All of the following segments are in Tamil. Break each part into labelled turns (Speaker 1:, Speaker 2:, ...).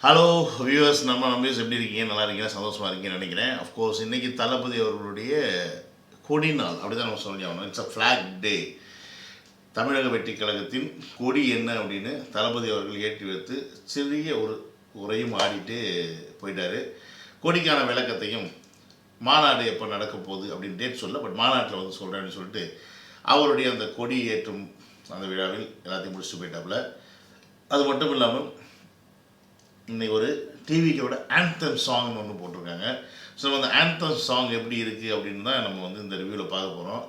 Speaker 1: ஹலோ வியூவர்ஸ், நம்ம நம்பிஸ் எப்படி இருக்கீங்க? நல்லா இருக்கீங்க, சந்தோஷமாக இருக்கீங்கன்னு நினைக்கிறேன். அஃப்கோர்ஸ் இன்றைக்கி தளபதி அவர்களுடைய கொடி நாள், அப்படி தான் நம்ம சொல்லி ஆகணும். It's a flag day. தமிழக வெற்றி கழகத்தின் கொடி என்ன அப்படின்னு தளபதி அவர்கள் ஏற்றி வைத்து சிறிய ஒரு உரையும் ஆடிட்டு போயிட்டார். கொடிக்கான விளக்கத்தையும் மாநாடு எப்போ நடக்க போகுது அப்படின்னு டேட் சொல்ல, பட் மாநாட்டில் வந்து சொல்கிறேன் அப்படின்னு சொல்லிட்டு அவருடைய அந்த கொடி ஏற்றும் அந்த விழாவில் எல்லாத்தையும் முடிச்சுட்டு போயிட்டாப்புல. அது மட்டும் இல்லாமல் இன்னைக்கு ஒரு டிவிக்கோட ஆந்தம் சாங்னு ஒன்று போட்டிருக்காங்க. ஸோ அந்த ஆந்தம் சாங் எப்படி இருக்குது அப்படின்னு தான் நம்ம வந்து இந்த ரிவ்யூவில் பார்க்க போகிறோம்.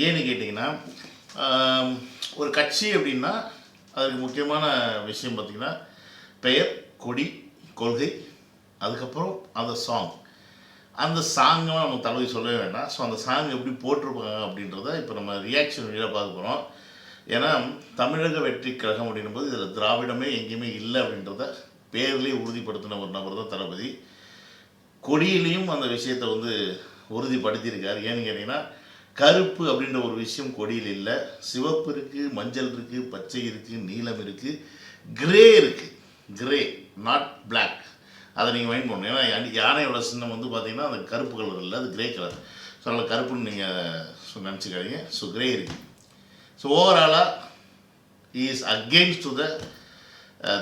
Speaker 1: ஏன்னு கேட்டிங்கன்னா, ஒரு கட்சி அப்படின்னா அதுக்கு முக்கியமான விஷயம் பார்த்திங்கன்னா பெயர், கொடி, கொள்கை, அதுக்கப்புறம் அந்த சாங். அந்த சாங்கெலாம் நம்ம தளபதி சொல்லவே வேண்டாம். ஸோ அந்த சாங் எப்படி போட்டிருப்பாங்க அப்படின்றத இப்போ நம்ம ரியாக்ஷன் வீடியோவில் பார்க்க போகிறோம். ஏன்னா தமிழக வெற்றி கழகம் அப்படின்னும் போது இதில் திராவிடமே எங்கேயுமே இல்லை அப்படின்றத பேர்லேயே உறுதிப்படுத்தின ஒரு நபர் தான் தளபதி. கொடியிலையும் அந்த விஷயத்தை வந்து உறுதிப்படுத்தியிருக்கார். ஏன்னு கேட்டிங்கன்னா, கருப்பு அப்படின்ற ஒரு விஷயம் கொடியில் இல்லை. சிவப்பு இருக்குது, மஞ்சள் இருக்குது, பச்சை இருக்குது, நீலம் இருக்குது, கிரே இருக்குது. Grey, not black. அதை நீங்கள் மைண்ட் பண்ணணும். ஏன்னா யானையோட சின்னம் வந்து பார்த்திங்கன்னா அந்த கருப்பு கலர் இல்லை, அது கிரே கலர். ஸோ அதில் கருப்புன்னு நீங்கள் நினச்சிக்காதீங்க. ஸோ கிரே இருக்குது. ஸோ ஓவராலாக இஸ் அகெயின்ஸ்ட் டு த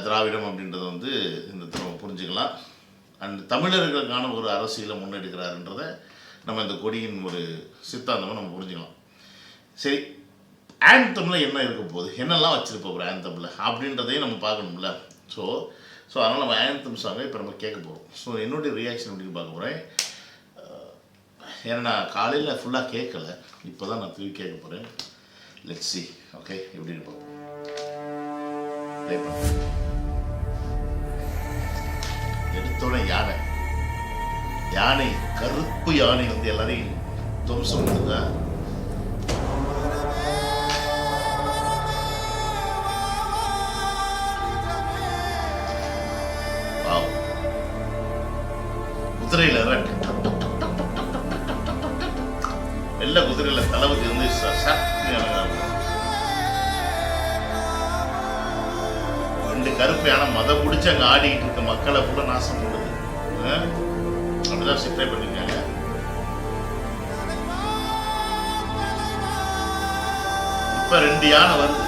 Speaker 1: திராவிடம் அப்படின்றத வந்து இந்த புரிஞ்சுக்கலாம். அண்ட் தமிழர்களுக்கான ஒரு அரசியலை முன்னெடுக்கிறாருன்றதை நம்ம இந்த கொடியின் ஒரு சித்தாந்தமாக நம்ம புரிஞ்சுக்கலாம். சரி, ஆந்தமில் என்ன இருக்க போகுது, என்னெல்லாம் வச்சுருப்போம் ஒரு ஆந்தமில் அப்படின்றதையும் நம்ம பார்க்கணும்ல. ஸோ அதனால் நம்ம ஆந்தம் சாங்கை இப்போ நம்ம கேட்க போகிறோம். ஸோ என்னுடைய ரியாக்ஷன் அப்படின்னு பார்க்க போகிறேன். ஏன்னா நான் காலையில் ஃபுல்லாக கேட்கலை, இப்போ தான் நான் திரும்பி கேட்க போகிறேன். Let's see. ஓகே, எப்படி இருப்போம். எடுத்தோட யானை கருப்பு யானை வந்து எல்லாரையும் துவம்சம் பண்ணுதா. குதிரையில வெள்ள குதிரையில தளபதி வந்து ரெண்டு கருப்பு யானை மத பிடிச்சி அங்கே ஆடிக்கிட்டு இருக்க மக்களை கூட நாசம் பண்ணுது. அப்படிதான் சிப்ளை பண்ணிருக்காங்க. இப்ப ரெண்டு யானை வருது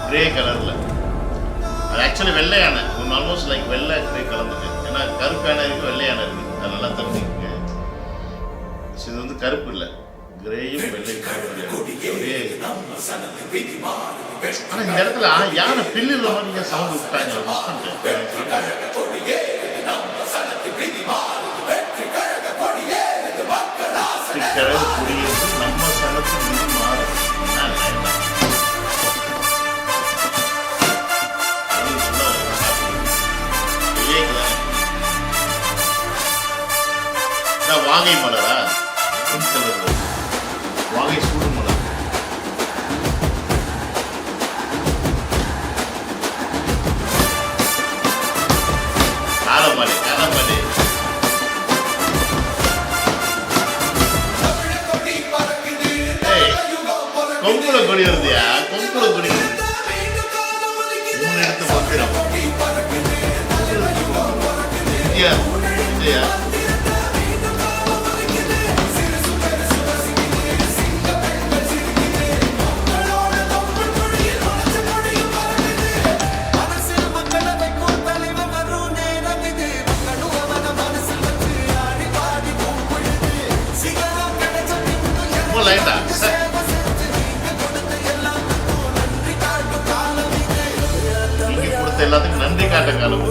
Speaker 1: கிரே கலர்ல. அது ஆக்சுவலி வெள்ளை யானை, ஆல்மோஸ்ட் லைக் வெள்ளை கிரே கலந்துருக்கு. ஏன்னா கருப்பு யானை இருக்கு, வெள்ளை யானை இருக்கு. அது நல்லா தெரிஞ்சுக்கங்க. இது வந்து கருப்பு இல்லை, கிரேயும் வெள்ளையும். ஆனா இந்த இடத்துல யானை பில்லுல மாதிரி சவுண்ட் விட்டாங்க. நம்ம சனத்துக்கு மீது மாறும். வாகை மலரா, வாகை சூடு மலர். காலமலை காலமலை கொங்குல கொடி வருதியா, கொங்குல கொடி. 3 இடத்து மந்திரம் விஜயா விஜயா. எல்லாத்துக்கும் நன்றி காட்ட காலம்.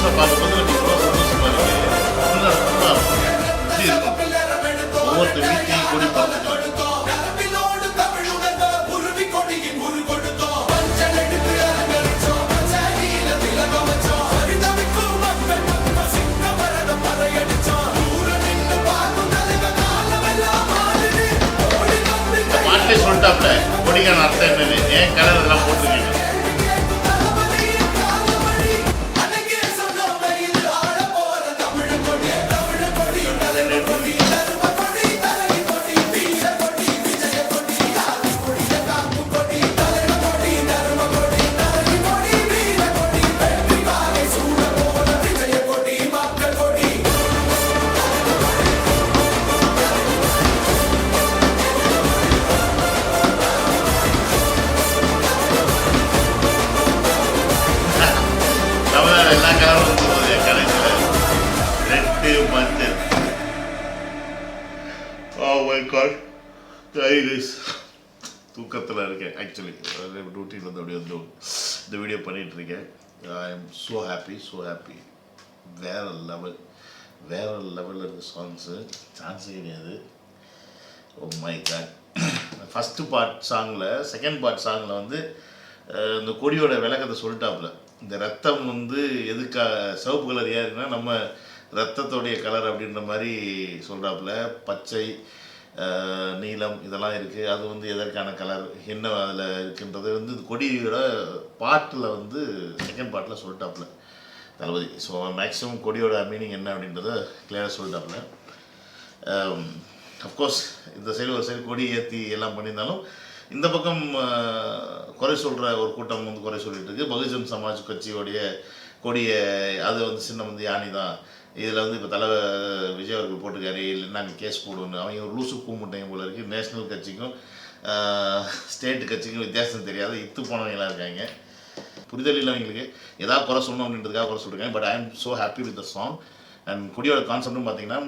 Speaker 1: விஷுவல்ஸை பார்க்கும்போது எனக்கு இவ்வளோ சந்தோஷமா இருக்கு. எப்படி இருக்கும் ஒவ்வொருத்த வீட்டையும் கொடி பார்த்துக்கலாம். பாட்டே சொல்லிட்டாப்ல கொடிக்கான அர்த்தம் என்னன்னு, ஏன் கலர் இதெல்லாம் போட்டிருக்கீங்க. எல்லா கலரும் போகுது கடைசியில் ரெட்டு மஞ்சள். ஓ மை காட், தூக்கத்தில் இருக்கேன். ஆக்சுவலி டியூட்டியில் வந்து அப்படியே வந்து இந்த வீடியோ பண்ணிகிட்டு இருக்கேன். I am so happy. வேறு லெவலில் இருக்க சாங்ஸு சான்ஸே கிடையாது. Oh my god. First part சாங்கில், செகண்ட் பார்ட் சாங்கில் வந்து இந்த கொடியோட விளக்கத்தை சொல்லிட்டாப்புல. இந்த ரத்தம் வந்து எதுக்காக சிவப்பு கலர் ஏறுனா நம்ம ரத்தத்தோடைய கலர் அப்படின்ற மாதிரி சொல்கிறாப்புல. பச்சை, நீலம் இதெல்லாம் இருக்குது. அது வந்து எதற்கான கலர் என்ன அதில் இருக்குன்றது வந்து கொடியோட பாட்டில் வந்து செகண்ட் பார்ட்டில் சொல்லிட்டாப்புல தளபதி. ஸோ மேக்ஸிமம் கொடியோட மீனிங் என்ன அப்படின்றத கிளியராக சொல்லிட்டாப்புல. அஃப்கோர்ஸ் இந்த சைடு ஒரு சைடு கொடி ஏற்றி எல்லாம் பண்ணியிருந்தாலும் இந்த பக்கம் குறை சொல்கிற ஒரு கூட்டம் வந்து குறை சொல்லிட்டு இருக்கு. பகுஜன் சமாஜ் கட்சியோடைய கொடியை அது வந்து சின்னம் வந்து யானி தான். இதில் வந்து இப்போ விஜய் அவர்கள் போட்டிருக்காரு, இல்லைன்னா அங்கே கேஸ் போடுவோன்னு. அவங்க ஒரு லூசு கூமுட்டைங்க போல இருக்குது. நேஷ்னல் கட்சிக்கும் ஸ்டேட்டு கட்சிக்கும் வித்தியாசம் தெரியாது இத்து போனவங்களாம் இருக்காங்க. புரிதல் இல்லை அவங்களுக்கு. ஏதாவது குறை சொல்லணும் அப்படின்றதுக்காக குறை சொல்லியிருக்காங்க. But I am so happy with the song. And கொடியோட கான்செப்ட்டும் பார்த்தீங்கன்னா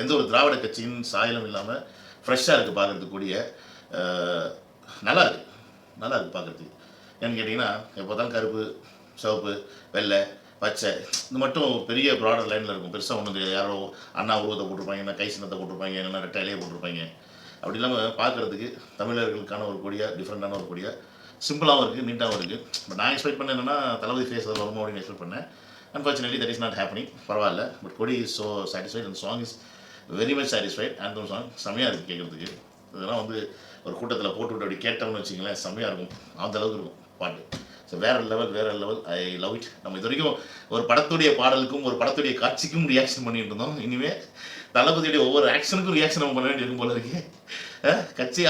Speaker 1: எந்த ஒரு திராவிட கட்சியின் சாயலும் இல்லாமல் ஃப்ரெஷ்ஷாக இருக்குது பார்க்குறதுக்கு. கொடியை நல்லா இருக்குது பார்க்குறதுக்கு. ஏன்னு கேட்டிங்கன்னா எப்போ தான் கருப்பு, சிவப்பு, வெள்ளை, பச்சை இது மட்டும் பெரிய ப்ராடர் லைனில் இருக்கும். பெருசாக ஒன்று யாரோ அண்ணா உருவத்தை போட்டிருப்பாங்க, இல்லைனா கை சின்னத்தை போட்டிருப்பாங்க, இல்லைனா ரெட்டையிலேயே போட்டிருப்பாங்க. அப்படி இல்லாமல் பார்க்குறதுக்கு தமிழர்களுக்கான ஒரு கொடியாக, டிஃப்ரெண்ட்டான ஒரு கொடியாக, சிம்பிளாகவும் இருக்குது, நீட்டாகவும் இருக்குது. பட் நான் எக்ஸ்பெக்ட் பண்ணேன் என்னென்னா தளபதி ஃபேஸ் அதில் வருமோ அப்படின்னு எக்ஸ்பெக்ட் பண்ணேன். Unfortunately that is not happening. பரவாயில்ல. பட் கொடி is so satisfied and song is very much satisfied. Anthem song செம்மையாக இருக்குது கேட்குறதுக்கு. இதெல்லாம் வந்து ஒரு கூட்டத்தில் போட்டுவிட்டு அப்படி கேட்டோம்னு வச்சிங்களேன், செம்மையாக இருக்கும். அந்த அளவுக்கு இருக்கும் பாட்டு. ஸோ வேறு லெவல். I love it. நம்ம இது வரைக்கும் ஒரு படத்துடைய பாடலுக்கும் ஒரு படத்துடைய காட்சிக்கும் ரியாக்ஷன் பண்ணிட்டு இருந்தோம். இனிமேல் தளபதியுடைய ஒவ்வொரு ஆக்ஷனுக்கும் ரியாக்ஷன் நம்ம பண்ண வேண்டியிருக்கும் போல இருக்கு. கட்சி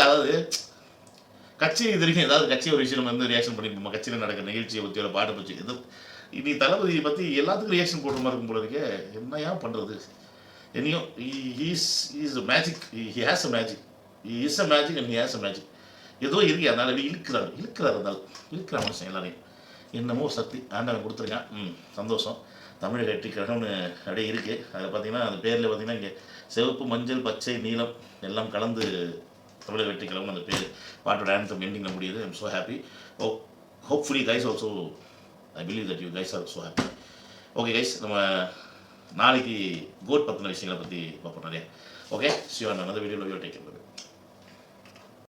Speaker 1: இது வரைக்கும் ஏதாவது கட்சி ஒரு விஷயம் நம்ம வந்து ரியாக்ஷன் பண்ணியிருப்போம். கட்சியில் நடக்கிற நிகழ்ச்சியை பற்றியோட பாட்டை பற்றி எது இனி தளபதியை பற்றி எல்லாத்துக்கும் ரியாக்ஷன் போடுற மாதிரி இருக்கும் போல இருக்கே. என்னையா பண்ணுறது? என்னையும் is magic. He has a magic. Is a magic and he has a magic. ஏதோ இருக்கு. அதனால இழுக்கிறார் இருந்தாலும் இழுக்கிற மனுஷன் எல்லாரையும். என்னமோ சக்தி ஆண்டவன் கொடுத்துருக்கான். சந்தோஷம். தமிழக வெற்றி கழகம்னு அப்படியே இருக்குது. அதில் பார்த்தீங்கன்னா அந்த பேரில் பார்த்தீங்கன்னா இங்கே சிவப்பு, மஞ்சள், பச்சை, நீலம் எல்லாம் கலந்து தமிழக வெற்றி கழகம் அந்த பேர் பாட்டோட ஆன்தம் எண்டிங்கில் முடியுது. ஐ am so happy. Hopefully guys also I believe that you guys are so happy. Okay guys, நம்ம நாளைக்கு கோட் பற்றின விஷயங்களை பற்றி பார்ப்போம் நிறையா. Okay, sure. another video. Take care.